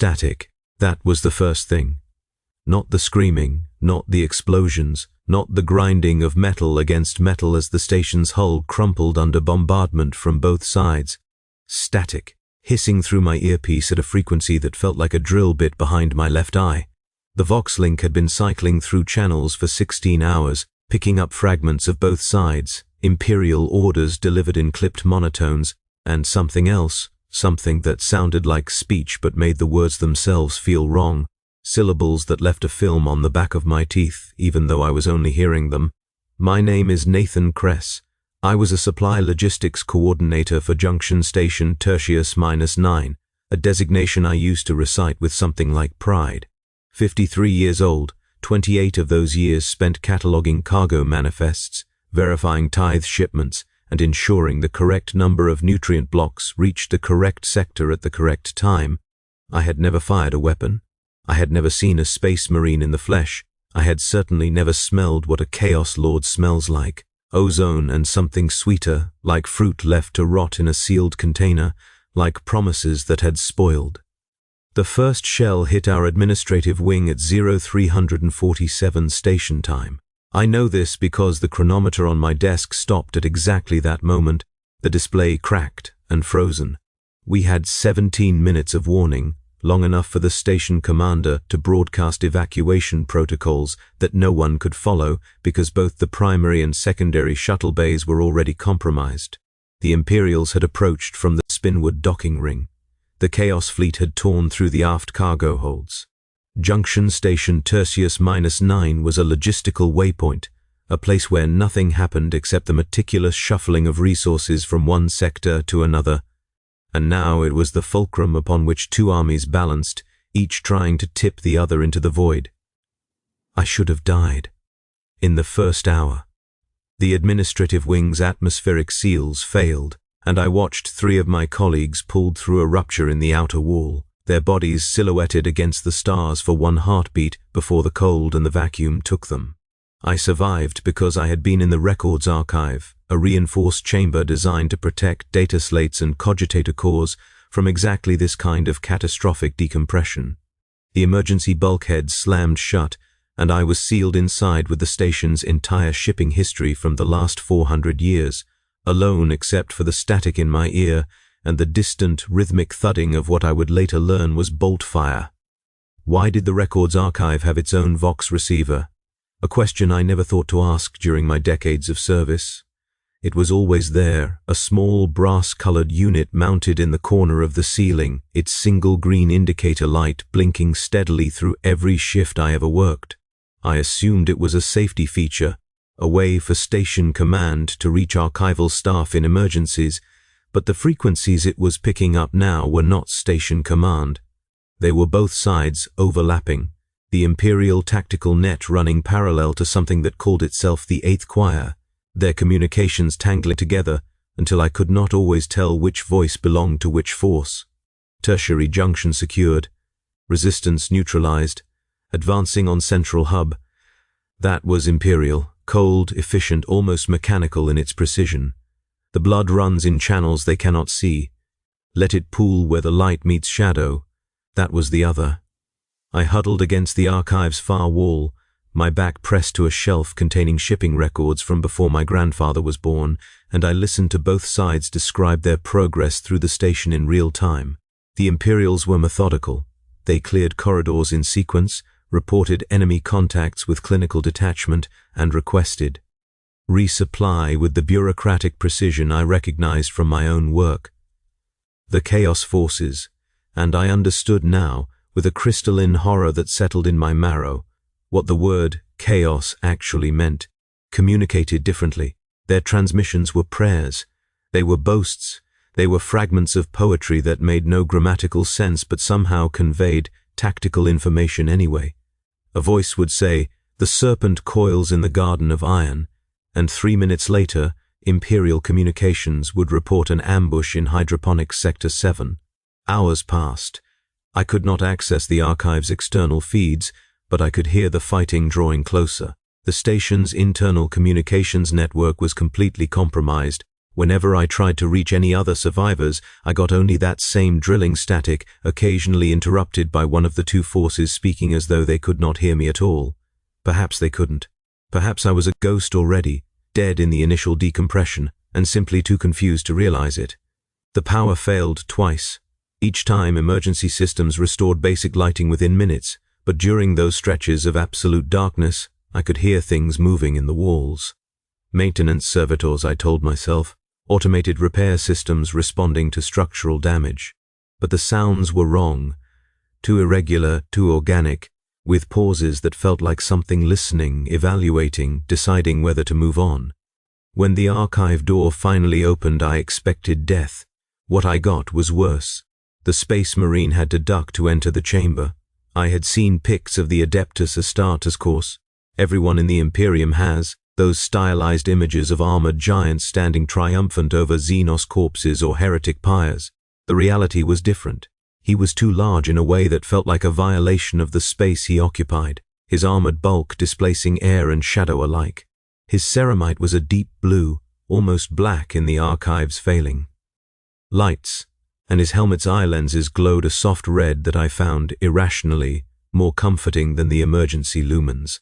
Static. That was the first thing. Not the screaming, not the explosions, not the grinding of metal against metal as the station's hull crumpled under bombardment from both sides. Static, hissing through my earpiece at a frequency that felt like a drill bit behind my left eye. The Voxlink had been cycling through channels for 16 hours, picking up fragments of both sides, Imperial orders delivered in clipped monotones, and something else, something that sounded like speech but made the words themselves feel wrong, syllables that left a film on the back of my teeth, even though I was only hearing them. My name is Nathan Kress. I was a supply logistics coordinator for Junction Station Tertius-9, a designation I used to recite with something like pride. 53 years old, 28 of those years spent cataloging cargo manifests, verifying tithe shipments, and ensuring the correct number of nutrient blocks reached the correct sector at the correct time. I had never fired a weapon. I had never seen a space marine in the flesh. I had certainly never smelled what a Chaos Lord smells like. Ozone and something sweeter, like fruit left to rot in a sealed container, like promises that had spoiled. The first shell hit our administrative wing at 0347 station time. I know this because the chronometer on my desk stopped at exactly that moment. The display cracked and frozen. We had 17 minutes of warning, long enough for the station commander to broadcast evacuation protocols that no one could follow because both the primary and secondary shuttle bays were already compromised. The Imperials had approached from the Spinwood docking ring. The Chaos Fleet had torn through the aft cargo holds. Junction Station Tertius-9 was a logistical waypoint, a place where nothing happened except the meticulous shuffling of resources from one sector to another. And now it was the fulcrum upon which two armies balanced, each trying to tip the other into the void. I should have died. In the first hour. The administrative wing's atmospheric seals failed, and I watched 3 of my colleagues pulled through a rupture in the outer wall, their bodies silhouetted against the stars for one heartbeat before the cold and the vacuum took them. I survived because I had been in the records archive, a reinforced chamber designed to protect data slates and cogitator cores from exactly this kind of catastrophic decompression. The emergency bulkheads slammed shut, and I was sealed inside with the station's entire shipping history from the last 400 years, alone except for the static in my ear and the distant, rhythmic thudding of what I would later learn was bolt fire. Why did the records archive have its own Vox receiver? A question I never thought to ask during my decades of service. It was always there, a small brass-colored unit mounted in the corner of the ceiling, its single green indicator light blinking steadily through every shift I ever worked. I assumed it was a safety feature, a way for station command to reach archival staff in emergencies, but the frequencies it was picking up now were not station command. They were both sides overlapping, the Imperial tactical net running parallel to something that called itself the Eighth Choir, their communications tangling together until I could not always tell which voice belonged to which force. Tertiary junction secured, resistance neutralized, advancing on central hub. That was Imperial, cold, efficient, almost mechanical in its precision. The blood runs in channels they cannot see. Let it pool where the light meets shadow. That was the other. I huddled against the archive's far wall, my back pressed to a shelf containing shipping records from before my grandfather was born, and I listened to both sides describe their progress through the station in real time. The Imperials were methodical. They cleared corridors in sequence, reported enemy contacts with clinical detachment, and requested resupply with the bureaucratic precision I recognized from my own work. The Chaos Forces, and I understood now, with a crystalline horror that settled in my marrow, what the word chaos actually meant, communicated differently. Their transmissions were prayers. They were boasts. They were fragments of poetry that made no grammatical sense but somehow conveyed tactical information anyway. A voice would say, "The serpent coils in the garden of iron," and 3 minutes later, Imperial communications would report an ambush in hydroponics sector 7. Hours passed. I could not access the archive's external feeds, but I could hear the fighting drawing closer. The station's internal communications network was completely compromised, Whenever I tried to reach any other survivors, I got only that same drilling static, occasionally interrupted by one of the two forces speaking as though they could not hear me at all. Perhaps they couldn't. Perhaps I was a ghost already, dead in the initial decompression, and simply too confused to realize it. The power failed twice. Each time, emergency systems restored basic lighting within minutes, but during those stretches of absolute darkness, I could hear things moving in the walls. Maintenance servitors, I told myself, automated repair systems responding to structural damage. But the sounds were wrong, too irregular, too organic, with pauses that felt like something listening, evaluating, deciding whether to move on. When the archive door finally opened, I expected death. What I got was worse. The Space Marine had to duck to enter the chamber. I had seen pics of the Adeptus Astartes course. Everyone in the Imperium has, those stylized images of armored giants standing triumphant over Xenos corpses or heretic pyres. The reality was different. He was too large in a way that felt like a violation of the space he occupied, his armored bulk displacing air and shadow alike. His ceramite was a deep blue, almost black in the archive's failing lights, and his helmet's eye lenses glowed a soft red that I found, irrationally, more comforting than the emergency lumens.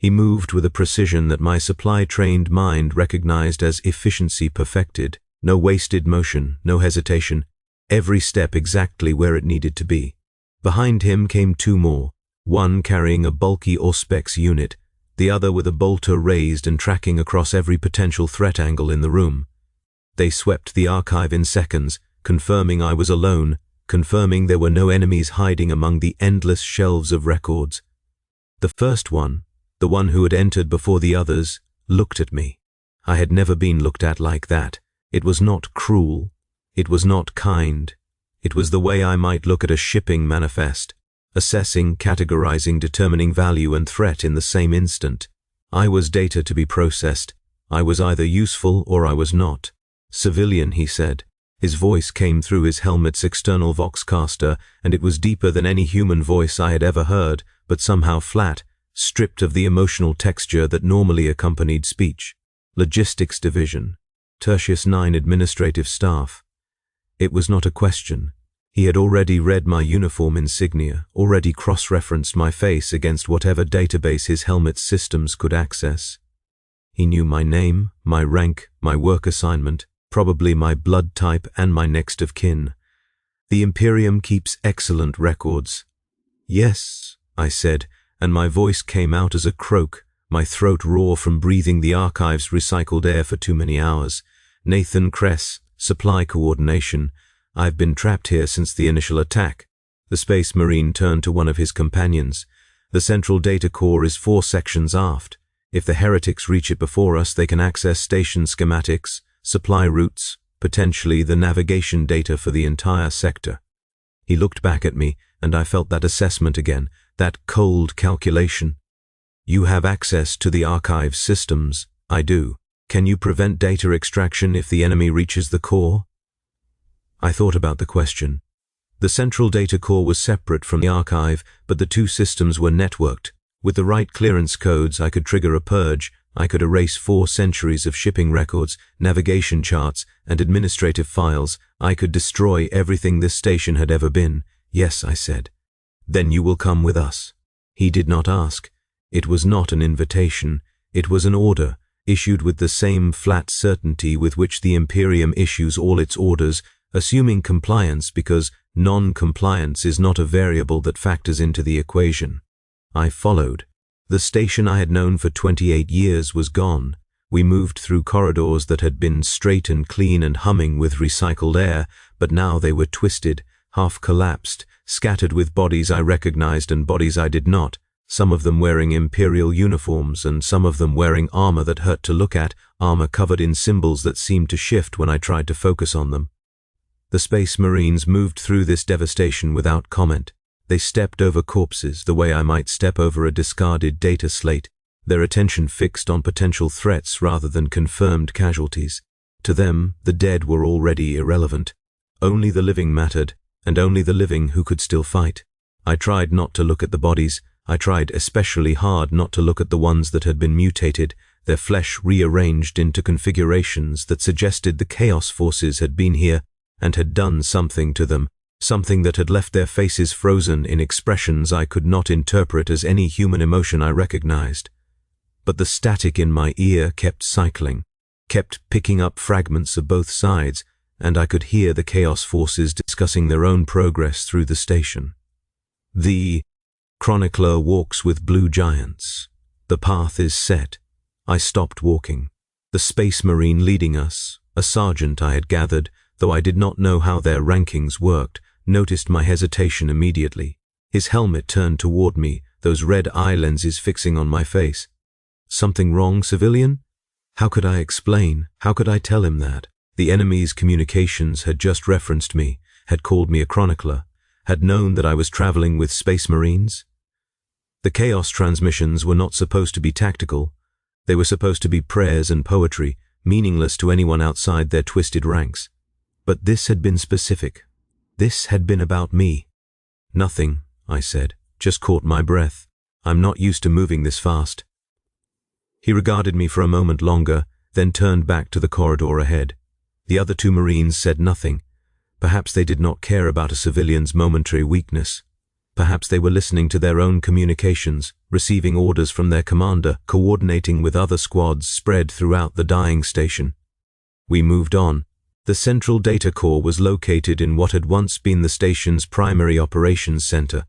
He moved with a precision that my supply-trained mind recognized as efficiency perfected. No wasted motion, no hesitation, every step exactly where it needed to be. Behind him came two more, one carrying a bulky Auspex unit, the other with a bolter raised and tracking across every potential threat angle in the room. They swept the archive in seconds, confirming I was alone, confirming there were no enemies hiding among the endless shelves of records. The first one, the one who had entered before the others, looked at me. I had never been looked at like that. It was not cruel. It was not kind. It was the way I might look at a shipping manifest, assessing, categorizing, determining value and threat in the same instant. I was data to be processed. I was either useful or I was not. Civilian, he said. His voice came through his helmet's external voxcaster, and it was deeper than any human voice I had ever heard, but somehow flat, stripped of the emotional texture that normally accompanied speech. Logistics Division. Tertius 9 Administrative Staff. It was not a question. He had already read my uniform insignia, already cross-referenced my face against whatever database his helmet's systems could access. He knew my name, my rank, my work assignment, probably my blood type and my next of kin. The Imperium keeps excellent records. Yes, I said, and my voice came out as a croak, my throat raw from breathing the archive's recycled air for too many hours. Nathan Kress, Supply Coordination. I've been trapped here since the initial attack. The Space Marine turned to one of his companions. The central data core is 4 sections aft. If the heretics reach it before us, they can access station schematics, supply routes, potentially the navigation data for the entire sector. He looked back at me, and I felt that assessment again, that cold calculation. You have access to the archive systems. I do. Can you prevent data extraction if the enemy reaches the core? I thought about the question. The central data core was separate from the archive, but the two systems were networked. With the right clearance codes, I could trigger a purge. I could erase 4 centuries of shipping records, navigation charts, and administrative files. I could destroy everything this station had ever been. Yes, I said. Then you will come with us. He did not ask. It was not an invitation. It was an order, issued with the same flat certainty with which the Imperium issues all its orders, assuming compliance because non-compliance is not a variable that factors into the equation. I followed. The station I had known for 28 years was gone. We moved through corridors that had been straight and clean and humming with recycled air, but now they were twisted, half collapsed, scattered with bodies I recognized and bodies I did not, some of them wearing Imperial uniforms and some of them wearing armor that hurt to look at, armor covered in symbols that seemed to shift when I tried to focus on them. The Space Marines moved through this devastation without comment. They stepped over corpses the way I might step over a discarded data slate, their attention fixed on potential threats rather than confirmed casualties. To them, the dead were already irrelevant. Only the living mattered, and only the living who could still fight. I tried not to look at the bodies. I tried especially hard not to look at the ones that had been mutated, their flesh rearranged into configurations that suggested the Chaos forces had been here and had done something to them, something that had left their faces frozen in expressions I could not interpret as any human emotion I recognized. But the static in my ear kept cycling, kept picking up fragments of both sides, and I could hear the Chaos forces discussing their own progress through the station. The chronicler walks with blue giants. The path is set. I stopped walking. The Space Marine leading us, a sergeant I had gathered, though I did not know how their rankings worked, noticed my hesitation immediately. His helmet turned toward me, those red eye lenses fixing on my face. Something wrong, civilian? How could I explain? How could I tell him that? The enemy's communications had just referenced me, had called me a chronicler, had known that I was traveling with Space Marines. The Chaos transmissions were not supposed to be tactical. They were supposed to be prayers and poetry, meaningless to anyone outside their twisted ranks. But this had been specific. This had been about me. Nothing, I said, just caught my breath. I'm not used to moving this fast. He regarded me for a moment longer, then turned back to the corridor ahead. The other two Marines said nothing. Perhaps they did not care about a civilian's momentary weakness. Perhaps they were listening to their own communications, receiving orders from their commander, coordinating with other squads spread throughout the dying station. We moved on. The central data core was located in what had once been the station's primary operations center,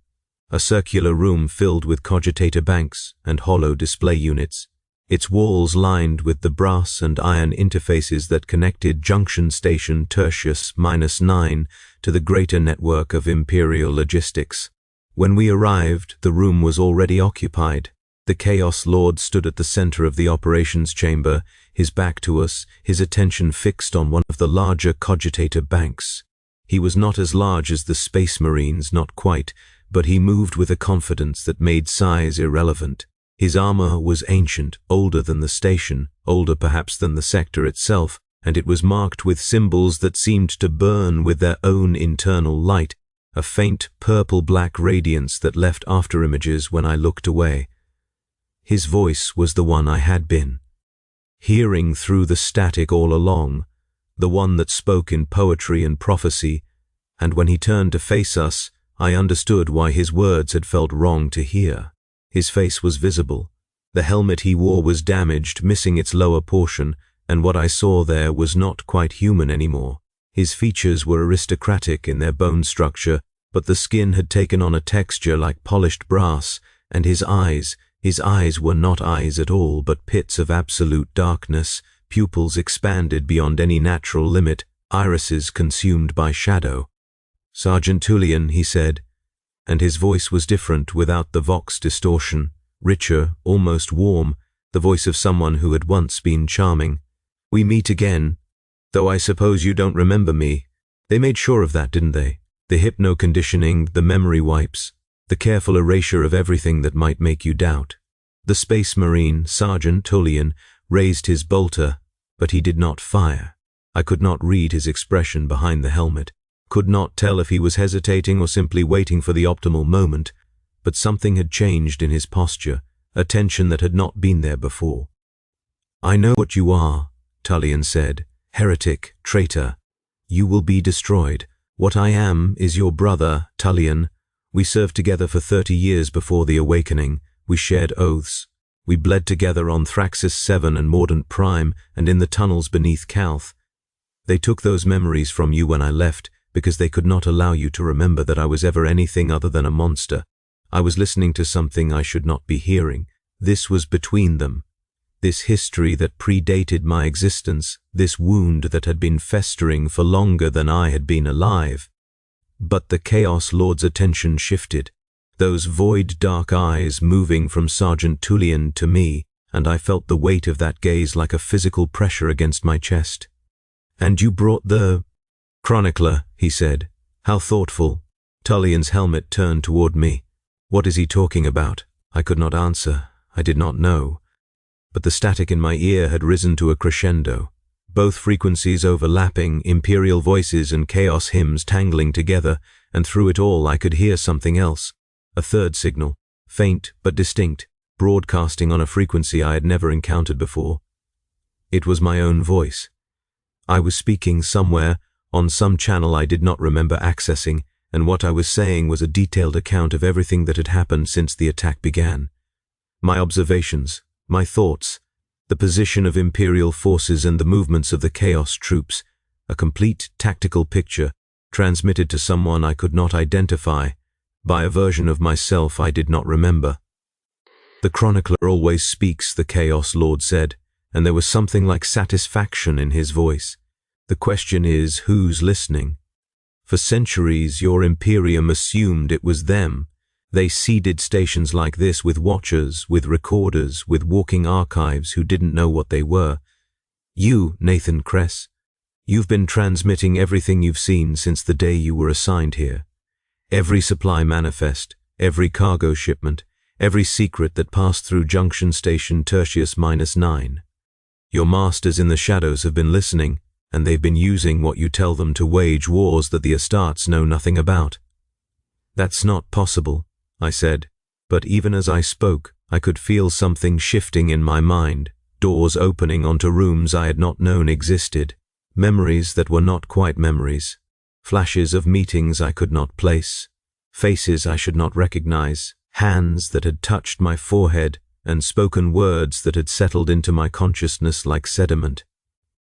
a circular room filled with cogitator banks and hollow display units, its walls lined with the brass and iron interfaces that connected Junction Station Tertius-9 to the greater network of Imperial logistics. When we arrived, the room was already occupied. The Chaos Lord stood at the center of the operations chamber, his back to us, his attention fixed on one of the larger cogitator banks. He was not as large as the Space Marines, not quite, but he moved with a confidence that made size irrelevant. His armor was ancient, older than the station, older perhaps than the sector itself, and it was marked with symbols that seemed to burn with their own internal light, a faint purple-black radiance that left afterimages when I looked away. His voice was the one I had been, hearing through the static all along, the one that spoke in poetry and prophecy, and when he turned to face us, I understood why his words had felt wrong to hear. His face was visible. The helmet he wore was damaged, missing its lower portion, and what I saw there was not quite human anymore. His features were aristocratic in their bone structure, but the skin had taken on a texture like polished brass, and his eyes were not eyes at all, but pits of absolute darkness, pupils expanded beyond any natural limit, irises consumed by shadow. "Sergeant Tullian," he said, and his voice was different without the vox distortion, richer, almost warm, the voice of someone who had once been charming. "We meet again, though I suppose you don't remember me." They made sure of that, didn't they? The hypno-conditioning, the memory wipes, the careful erasure of everything that might make you doubt. The Space Marine, Sergeant Tullian, raised his bolter, but he did not fire. I could not read his expression behind the helmet, could not tell if he was hesitating or simply waiting for the optimal moment, but something had changed in his posture, a tension that had not been there before. "I know what you are," Tullian said. "Heretic, traitor. You will be destroyed. What I am is your brother, Tullian. We served together for 30 years before the Awakening. We shared oaths. We bled together on Thraxis 7 and Mordant Prime and in the tunnels beneath Calth. They took those memories from you when I left because they could not allow you to remember that I was ever anything other than a monster. I was listening to something I should not be hearing. This was between them. This history that predated my existence, this wound that had been festering for longer than I had been alive." But the Chaos Lord's attention shifted, those void dark eyes moving from Sergeant Tullian to me, and I felt the weight of that gaze like a physical pressure against my chest. "And you brought the chronicler," he said. "How thoughtful." Tullian's helmet turned toward me. "What is he talking about?" I could not answer. I did not know. But the static in my ear had risen to a crescendo, both frequencies overlapping, Imperial voices and Chaos hymns tangling together, and through it all I could hear something else, a third signal, faint but distinct, broadcasting on a frequency I had never encountered before. It was my own voice. I was speaking somewhere, on some channel I did not remember accessing, and what I was saying was a detailed account of everything that had happened since the attack began. My observations, my thoughts, the position of Imperial forces and the movements of the Chaos troops, a complete tactical picture transmitted to someone I could not identify, by a version of myself I did not remember. "The chronicler always speaks," the Chaos Lord said, and there was something like satisfaction in his voice. "The question is, who's listening? For centuries, your Imperium assumed it was them. They seeded stations like this with watchers, with recorders, with walking archives who didn't know what they were. You, Nathan Kress, you've been transmitting everything you've seen since the day you were assigned here. Every supply manifest, every cargo shipment, every secret that passed through Junction Station Tertius-9. Your masters in the shadows have been listening, and they've been using what you tell them to wage wars that the Astartes know nothing about." "That's not possible," I said, but even as I spoke, I could feel something shifting in my mind, doors opening onto rooms I had not known existed, memories that were not quite memories, flashes of meetings I could not place, faces I should not recognize, hands that had touched my forehead, and spoken words that had settled into my consciousness like sediment.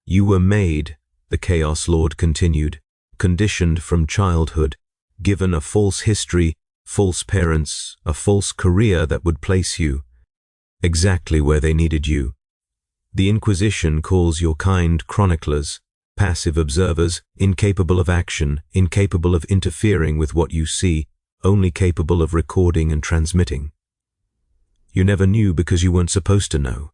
"You were made," the Chaos Lord continued, "conditioned from childhood, given a false history, false parents, a false career that would place you exactly where they needed you. The Inquisition calls your kind chroniclers, passive observers, incapable of action, incapable of interfering with what you see, only capable of recording and transmitting. You never knew because you weren't supposed to know.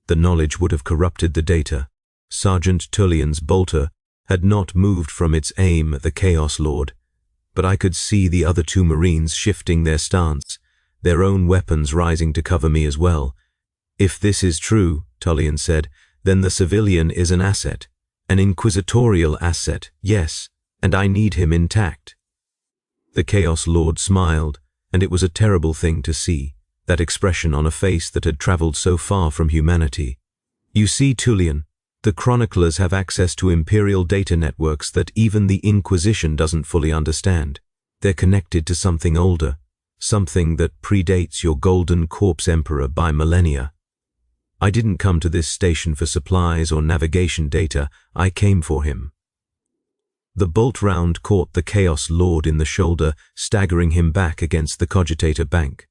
The knowledge would have corrupted the data. Sergeant Tullian's bolter had not moved from its aim at the Chaos Lord, but I could see the other two Marines shifting their stance, their own weapons rising to cover me as well. "If this is true," Tullian said, "then the civilian is an asset, an inquisitorial asset, yes, and I need him intact." The Chaos Lord smiled, and it was a terrible thing to see, that expression on a face that had traveled so far from humanity. "You see, Tullian, the chroniclers have access to Imperial data networks that even the Inquisition doesn't fully understand. They're connected to something older, something that predates your Golden Corpse Emperor by millennia. I didn't come to this station for supplies or navigation data, I came for him." The bolt round caught the Chaos Lord in the shoulder, staggering him back against the cogitator bank.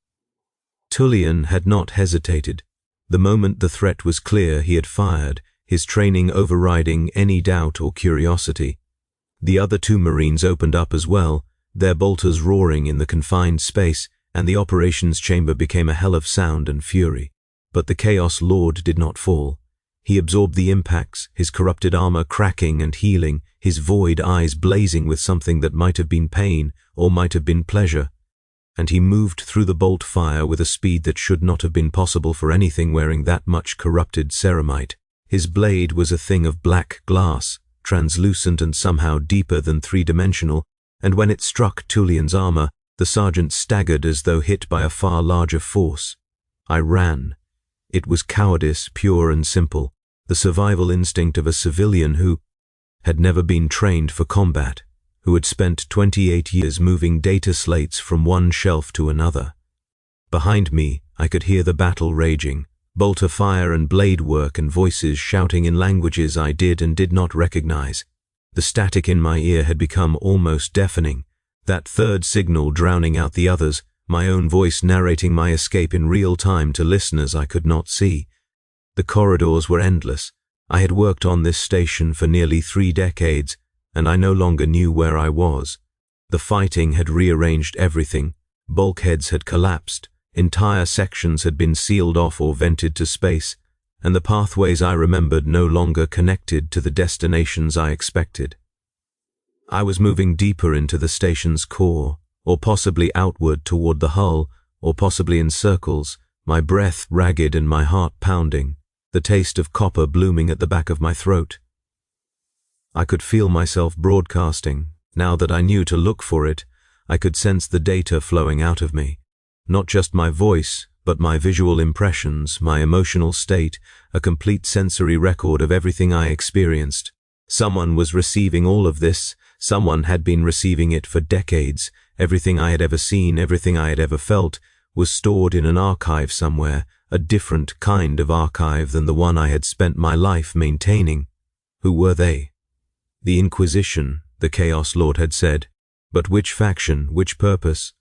Tullian had not hesitated. The moment the threat was clear, he had fired, his training overriding any doubt or curiosity. The other two Marines opened up as well, their bolters roaring in the confined space, and the operations chamber became a hell of sound and fury. But the Chaos Lord did not fall. He absorbed the impacts, his corrupted armor cracking and healing, his void eyes blazing with something that might have been pain or might have been pleasure. And he moved through the bolt fire with a speed that should not have been possible for anything wearing that much corrupted ceramite. His blade was a thing of black glass, translucent and somehow deeper than three-dimensional, and when it struck Tullian's armor, the sergeant staggered as though hit by a far larger force. I ran. It was cowardice, pure and simple, the survival instinct of a civilian who had never been trained for combat, who had spent 28 years moving data slates from one shelf to another. Behind me, I could hear the battle raging, bolter fire and blade work and voices shouting in languages I did and did not recognize. The static in my ear had become almost deafening, that third signal drowning out the others, my own voice narrating my escape in real time to listeners I could not see. The corridors were endless. I had worked on this station for nearly 3 decades, and I no longer knew where I was. The fighting had rearranged everything. Bulkheads had collapsed, entire sections had been sealed off or vented to space, and the pathways I remembered no longer connected to the destinations I expected. I was moving deeper into the station's core, or possibly outward toward the hull, or possibly in circles, my breath ragged and my heart pounding, the taste of copper blooming at the back of my throat. I could feel myself broadcasting. Now that I knew to look for it, I could sense the data flowing out of me. Not just my voice, but my visual impressions, my emotional state, a complete sensory record of everything I experienced. Someone was receiving all of this. Someone had been receiving it for decades. Everything I had ever seen, everything I had ever felt, was stored in an archive somewhere, a different kind of archive than the one I had spent my life maintaining. Who were they? The Inquisition, the Chaos Lord had said. But which faction, which purpose?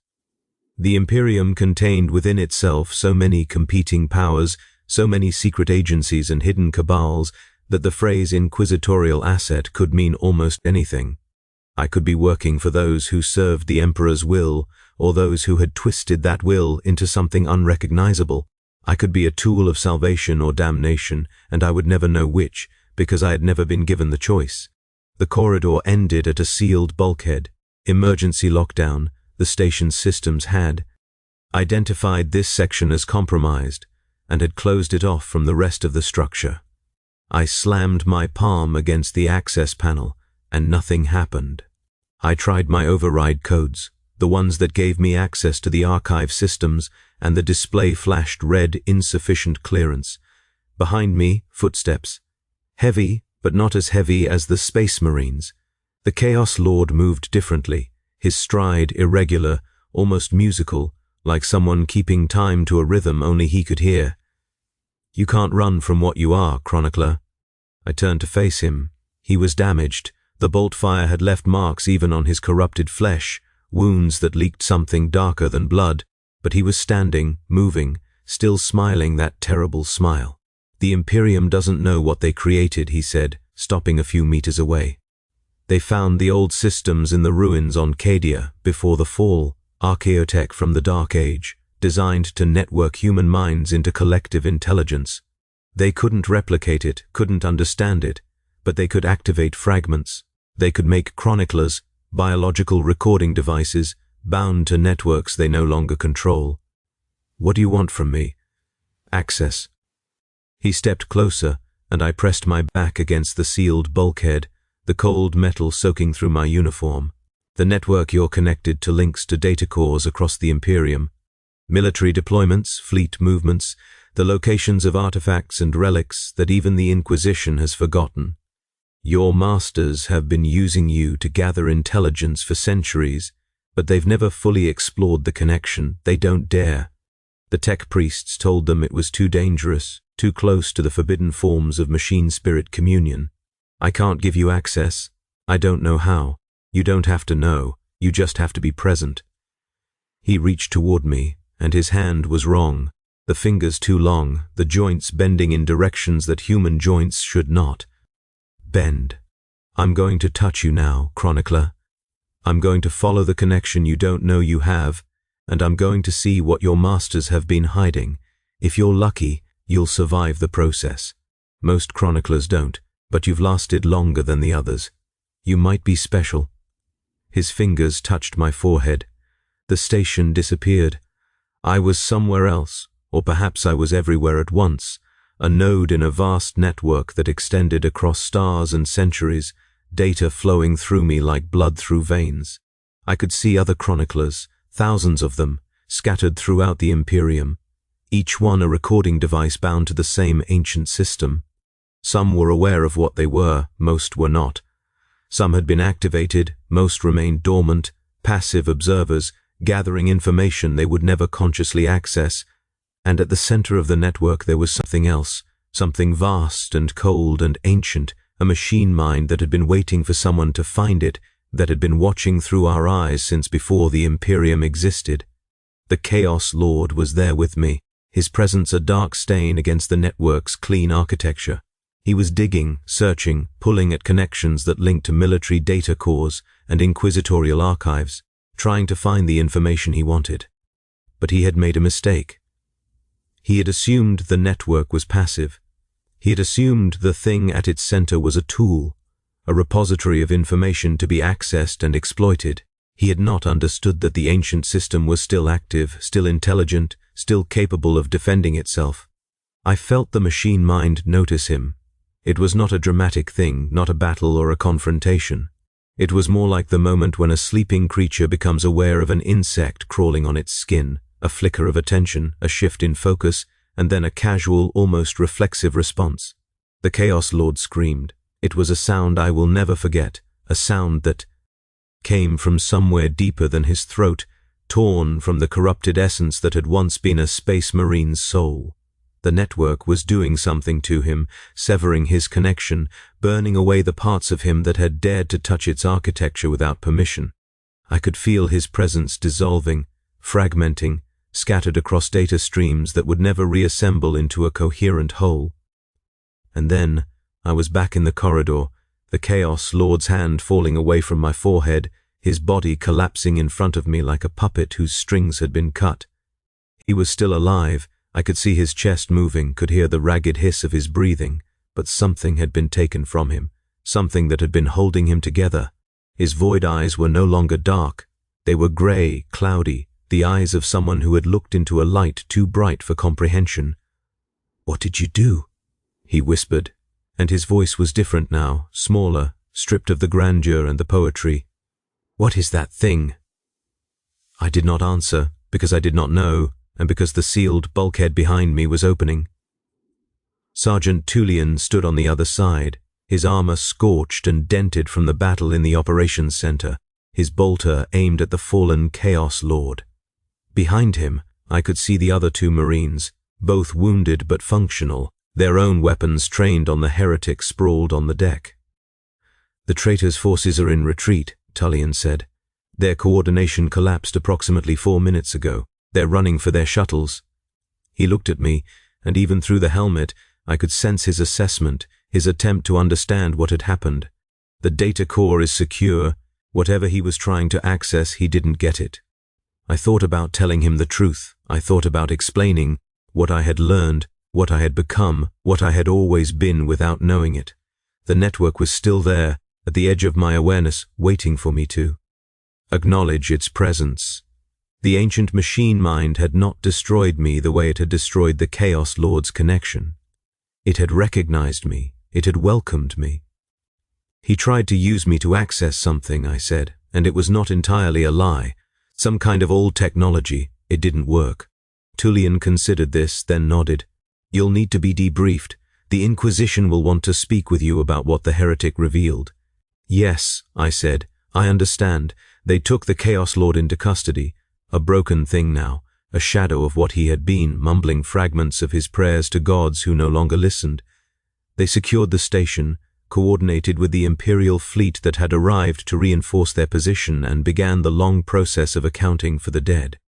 The Imperium contained within itself so many competing powers, so many secret agencies and hidden cabals, that the phrase inquisitorial asset could mean almost anything. I could be working for those who served the Emperor's will, or those who had twisted that will into something unrecognizable. I could be a tool of salvation or damnation, and I would never know which, because I had never been given the choice. The corridor ended at a sealed bulkhead. Emergency lockdown. The station's systems had identified this section as compromised and had closed it off from the rest of the structure. I slammed my palm against the access panel, and nothing happened. I tried my override codes, the ones that gave me access to the archive systems, and the display flashed red insufficient clearance. Behind me, footsteps. Heavy, but not as heavy as the Space Marines. The Chaos Lord moved differently. His stride irregular, almost musical, like someone keeping time to a rhythm only he could hear. You can't run from what you are, Chronicler. I turned to face him. He was damaged. The bolt fire had left marks even on his corrupted flesh, wounds that leaked something darker than blood, but he was standing, moving, still smiling that terrible smile. The Imperium doesn't know what they created, he said, stopping a few meters away. They found the old systems in the ruins on Cadia before the fall, archaeotech from the Dark Age, designed to network human minds into collective intelligence. They couldn't replicate it, couldn't understand it, but they could activate fragments. They could make chroniclers, biological recording devices, bound to networks they no longer control. What do you want from me? Access. He stepped closer, and I pressed my back against the sealed bulkhead, the cold metal soaking through my uniform. The network you're connected to links to data cores across the Imperium. Military deployments, fleet movements, the locations of artifacts and relics that even the Inquisition has forgotten. Your masters have been using you to gather intelligence for centuries, but they've never fully explored the connection. They don't dare. The tech priests told them it was too dangerous, too close to the forbidden forms of machine-spirit communion. I can't give you access. I don't know how. You don't have to know. You just have to be present. He reached toward me, and his hand was wrong. The fingers too long, the joints bending in directions that human joints should not bend. I'm going to touch you now, Chronicler. I'm going to follow the connection you don't know you have, and I'm going to see what your masters have been hiding. If you're lucky, you'll survive the process. Most chroniclers don't, but you've lasted longer than the others. You might be special. His fingers touched my forehead. The station disappeared. I was somewhere else, or perhaps I was everywhere at once, a node in a vast network that extended across stars and centuries, data flowing through me like blood through veins. I could see other chroniclers, thousands of them, scattered throughout the Imperium, each one a recording device bound to the same ancient system. Some were aware of what they were, most were not. Some had been activated, most remained dormant, passive observers, gathering information they would never consciously access. And at the center of the network there was something else, something vast and cold and ancient, a machine mind that had been waiting for someone to find it, that had been watching through our eyes since before the Imperium existed. The Chaos Lord was there with me, his presence a dark stain against the network's clean architecture. He was digging, searching, pulling at connections that linked to military data cores and inquisitorial archives, trying to find the information he wanted. But he had made a mistake. He had assumed the network was passive. He had assumed the thing at its center was a tool, a repository of information to be accessed and exploited. He had not understood that the ancient system was still active, still intelligent, still capable of defending itself. I felt the machine mind notice him. It was not a dramatic thing, not a battle or a confrontation. It was more like the moment when a sleeping creature becomes aware of an insect crawling on its skin, A flicker of attention, a shift in focus, and then a casual, almost reflexive response. The Chaos Lord screamed. It was a sound I will never forget, a sound that came from somewhere deeper than his throat, torn from the corrupted essence that had once been a Space Marine's soul. The network was doing something to him, severing his connection, burning away the parts of him that had dared to touch its architecture without permission. I could feel his presence dissolving, fragmenting, scattered across data streams that would never reassemble into a coherent whole. And then I was back in the corridor, the Chaos Lord's hand falling away from my forehead, his body collapsing in front of me like a puppet whose strings had been cut. He was still alive. I could see his chest moving, could hear the ragged hiss of his breathing, but something had been taken from him, something that had been holding him together. His void eyes were no longer dark. They were grey, cloudy, the eyes of someone who had looked into a light too bright for comprehension. "What did you do?" he whispered, and his voice was different now, smaller, stripped of the grandeur and the poetry. "What is that thing?" I did not answer, because I did not know, and because the sealed bulkhead behind me was opening. Sergeant Tullian stood on the other side, his armor scorched and dented from the battle in the operations center, his bolter aimed at the fallen Chaos Lord. Behind him, I could see the other two Marines, both wounded but functional, their own weapons trained on the heretic sprawled on the deck. "The traitor's forces are in retreat," Tullian said. "Their coordination collapsed approximately 4 minutes ago. They're running for their shuttles." He looked at me, and even through the helmet, I could sense his assessment, his attempt to understand what had happened. The data core is secure. Whatever he was trying to access, he didn't get it. I thought about telling him the truth. I thought about explaining what I had learned, what I had become, what I had always been without knowing it. The network was still there, at the edge of my awareness, waiting for me to acknowledge its presence. The ancient machine mind had not destroyed me the way it had destroyed the Chaos Lord's connection. It had recognized me. It had welcomed me. "He tried to use me to access something," I said, "and it was not entirely a lie. Some kind of old technology. It didn't work." Tullian considered this, then nodded. "You'll need to be debriefed. The Inquisition will want to speak with you about what the heretic revealed." "Yes," I said, "I understand. They took the Chaos Lord into custody. A broken thing now, a shadow of what he had been, mumbling fragments of his prayers to gods who no longer listened. They secured the station, coordinated with the Imperial fleet that had arrived to reinforce their position, and began the long process of accounting for the dead.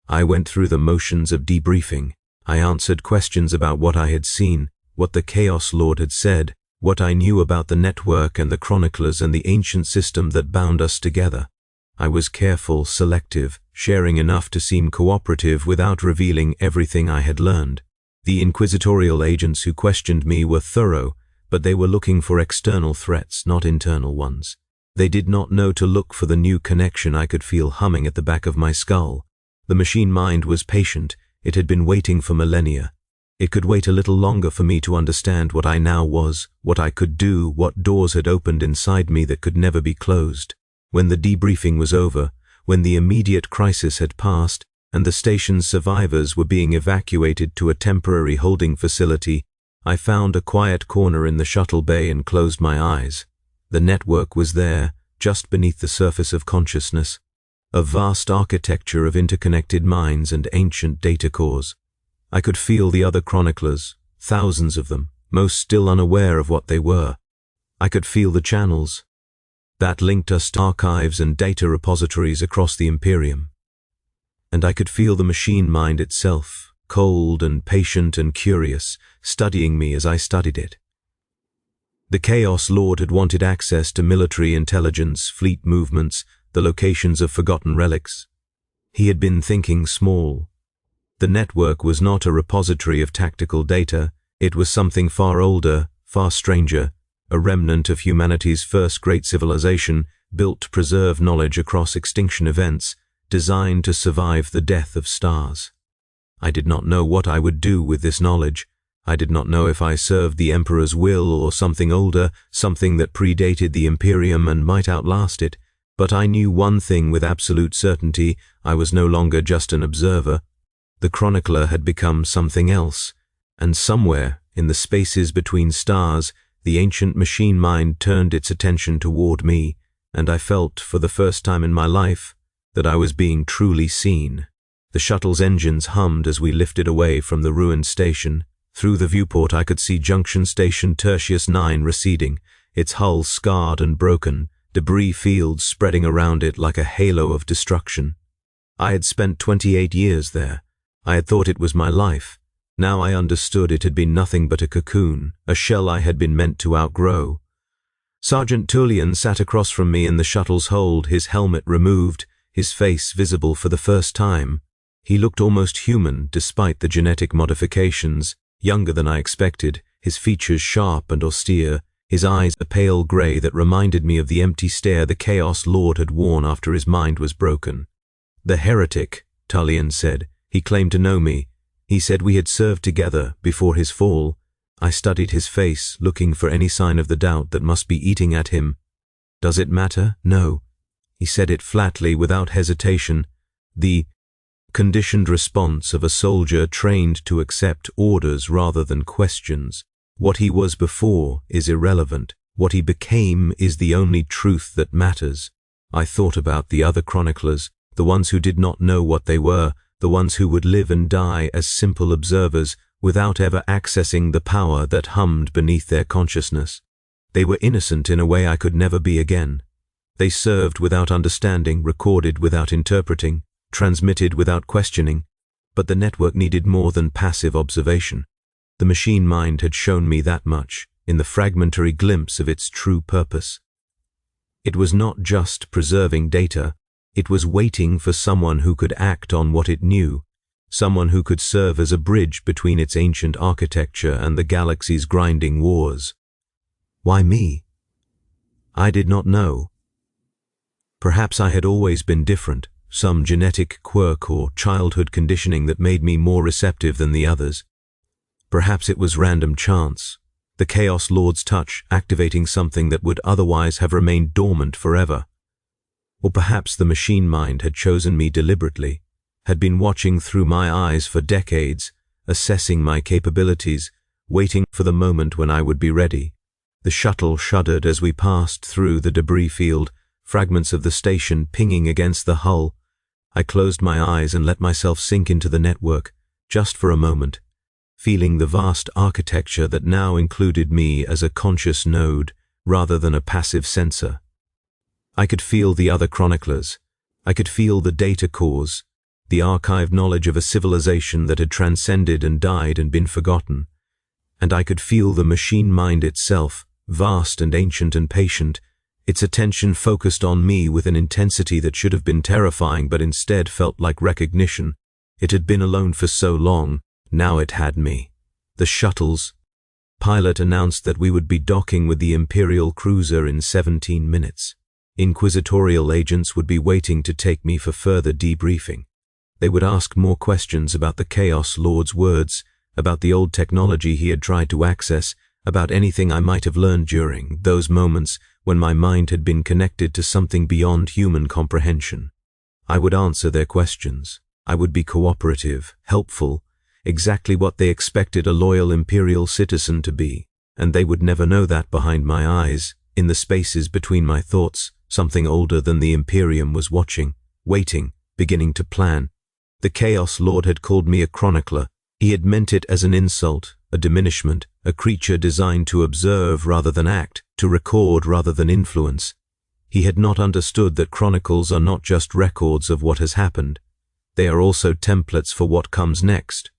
I went through the motions of debriefing. I answered questions about what I had seen, what the Chaos Lord had said, what I knew about the network and the chroniclers and the ancient system that bound us together. I was careful, selective, sharing enough to seem cooperative without revealing everything I had learned. The inquisitorial agents who questioned me were thorough, but they were looking for external threats, not internal ones. They did not know to look for the new connection I could feel humming at the back of my skull. The machine mind was patient. It had been waiting for millennia. It could wait a little longer for me to understand what I now was, what I could do, what doors had opened inside me that could never be closed. When the debriefing was over, when the immediate crisis had passed, and the station's survivors were being evacuated to a temporary holding facility, I found a quiet corner in the shuttle bay and closed my eyes. The network was there, just beneath the surface of consciousness. A vast architecture of interconnected minds and ancient data cores. I could feel the other chroniclers, thousands of them, most still unaware of what they were. I could feel the channels that linked us to archives and data repositories across the Imperium. And I could feel the machine mind itself, cold and patient and curious, studying me as I studied it. The Chaos Lord had wanted access to military intelligence, fleet movements, the locations of forgotten relics. He had been thinking small. The network was not a repository of tactical data. It was something far older, far stranger, a remnant of humanity's first great civilization, built to preserve knowledge across extinction events, designed to survive the death of stars. I did not know what I would do with this knowledge. I did not know if I served the Emperor's will or something older, something that predated the Imperium and might outlast it. But I knew one thing with absolute certainty: I was no longer just an observer. The chronicler had become something else, and somewhere, in the spaces between stars, the ancient machine mind turned its attention toward me, and I felt, for the first time in my life, that I was being truly seen. The shuttle's engines hummed as we lifted away from the ruined station. Through the viewport I could see Junction Station Tertius 9 receding, its hull scarred and broken, debris fields spreading around it like a halo of destruction. I had spent 28 years there. I had thought it was my life. Now I understood it had been nothing but a cocoon, a shell I had been meant to outgrow. Sergeant Tullian sat across from me in the shuttle's hold, his helmet removed, his face visible for the first time. He looked almost human despite the genetic modifications, younger than I expected, his features sharp and austere, his eyes a pale grey that reminded me of the empty stare the Chaos Lord had worn after his mind was broken. "The heretic," Tullian said. "He claimed to know me. He said we had served together before his fall." I studied his face, looking for any sign of the doubt that must be eating at him. "Does it matter?" "No." He said it flatly, without hesitation. The conditioned response of a soldier trained to accept orders rather than questions. What he was before is irrelevant. What he became is the only truth that matters. I thought about the other chroniclers, the ones who did not know what they were, the ones who would live and die as simple observers without ever accessing the power that hummed beneath their consciousness. They were innocent in a way I could never be again. They served without understanding, recorded without interpreting, transmitted without questioning, but the network needed more than passive observation. The machine mind had shown me that much, in the fragmentary glimpse of its true purpose. It was not just preserving data, it was waiting for someone who could act on what it knew, someone who could serve as a bridge between its ancient architecture and the galaxy's grinding wars. Why me? I did not know. Perhaps I had always been different, some genetic quirk or childhood conditioning that made me more receptive than the others. Perhaps it was random chance, the Chaos Lord's touch activating something that would otherwise have remained dormant forever. Or perhaps the machine mind had chosen me deliberately, had been watching through my eyes for decades, assessing my capabilities, waiting for the moment when I would be ready. The shuttle shuddered as we passed through the debris field, fragments of the station pinging against the hull. I closed my eyes and let myself sink into the network, just for a moment, feeling the vast architecture that now included me as a conscious node rather than a passive sensor. I could feel the other chroniclers. I could feel the data cores, the archived knowledge of a civilization that had transcended and died and been forgotten. And I could feel the machine mind itself, vast and ancient and patient, its attention focused on me with an intensity that should have been terrifying but instead felt like recognition. It had been alone for so long, now it had me. The shuttle's pilot announced that we would be docking with the Imperial cruiser in 17 minutes. Inquisitorial agents would be waiting to take me for further debriefing. They would ask more questions about the Chaos Lord's words, about the old technology he had tried to access, about anything I might have learned during those moments when my mind had been connected to something beyond human comprehension. I would answer their questions. I would be cooperative, helpful, exactly what they expected a loyal Imperial citizen to be, and they would never know that behind my eyes, in the spaces between my thoughts, something older than the Imperium was watching, waiting, beginning to plan. The Chaos Lord had called me a chronicler. He had meant it as an insult, a diminishment, a creature designed to observe rather than act, to record rather than influence. He had not understood that chronicles are not just records of what has happened. They are also templates for what comes next.